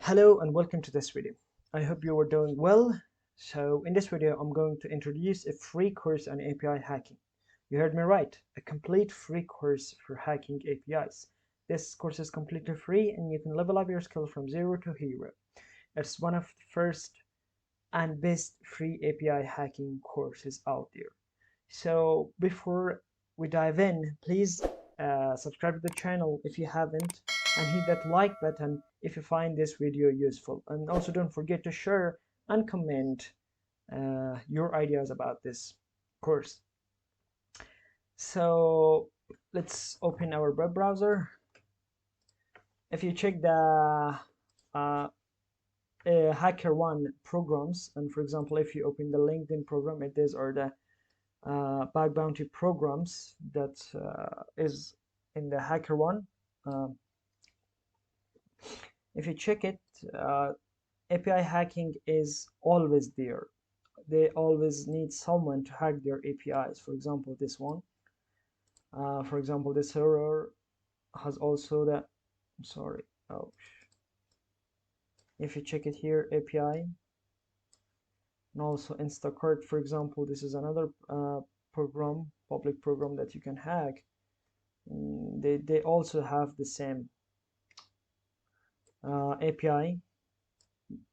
Hello and welcome to this video. I hope you are doing well. So in this video I'm going to introduce a free course on API hacking. You heard me right, a complete free course for hacking APIs. This course is completely free and you can level up your skill from 0 to hero. It's one of the first and best free API hacking courses out there. So before we dive in, please subscribe to the channel if you haven't, and hit that like button if you find this video useful, and also don't forget to share and comment your ideas about this course. So let's open our web browser. If you check the HackerOne programs, and for example if you open the LinkedIn program, it is or the bug bounty programs that is in the HackerOne. If you check it, API hacking is always there. They always need someone to hack their APIs. For example, this one. For example, this server has also the. I'm sorry. Oh. If you check it here, API. And also Instacart, for example, this is another program, public program that you can hack. They also have the same API.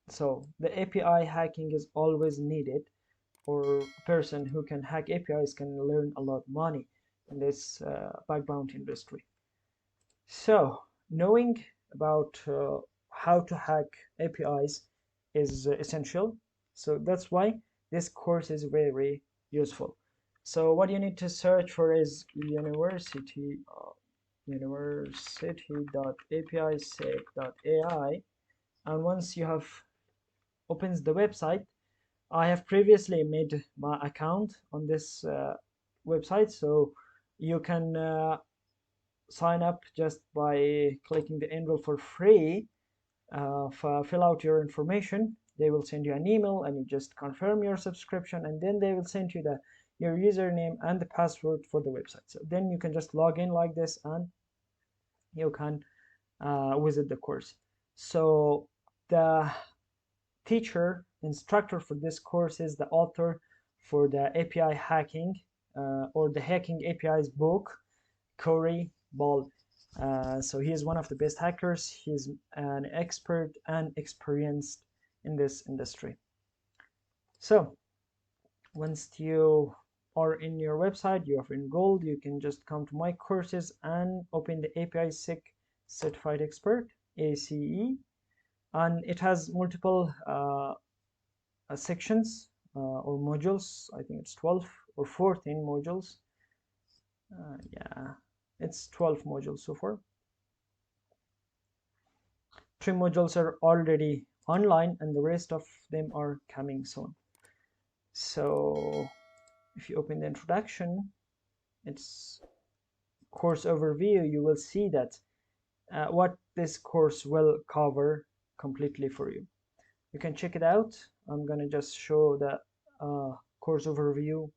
So the API hacking is always needed, or a person who can hack APIs can learn a lot of money in this bug bounty industry. So knowing about how to hack APIs is essential. So that's why this course is very useful. So what you need to search for is university.apisec.ai, and once you have opens the website, I have previously made my account on this website, so you can sign up just by clicking the enroll for free. Fill out your information. They will send you an email and you just confirm your subscription, and then they will send you your username and the password for the website. So then you can just log in like this and you can visit the course. So the instructor for this course is the author for the API hacking or the hacking APIs book, Corey Ball. So he is one of the best hackers. He's an expert and experienced in this industry. So once you are in your website, you have enrolled, you can just come to my courses and open the APISec Certified Expert, ACE, and it has multiple sections or modules. I think it's 12 or 14 modules. Yeah, it's 12 modules so far. 3 modules are already online and the rest of them are coming soon. So if you open the introduction, it's course overview, you will see that what this course will cover completely for you. You can check it out. I'm gonna just show the course overview.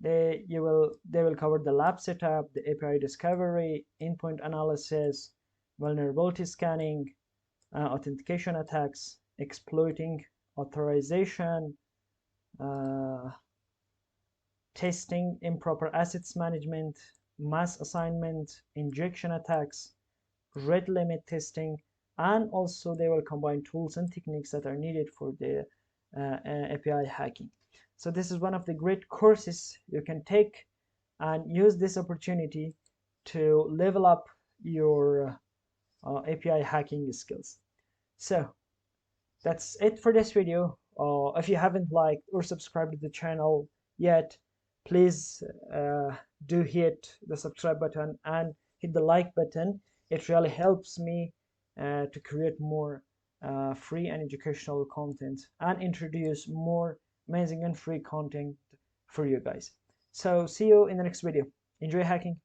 They will cover the lab setup, the API discovery, endpoint analysis, vulnerability scanning, authentication attacks, exploiting authorization, testing, improper assets management, mass assignment, injection attacks, rate limit testing, and also they will combine tools and techniques that are needed for the API hacking. So this is one of the great courses you can take and use this opportunity to level up your API hacking skills. So that's it for this video. If you haven't liked or subscribed to the channel yet, please do hit the subscribe button and hit the like button. It really helps me to create more free and educational content and introduce more amazing and free content for you guys. So see you in the next video. Enjoy hacking.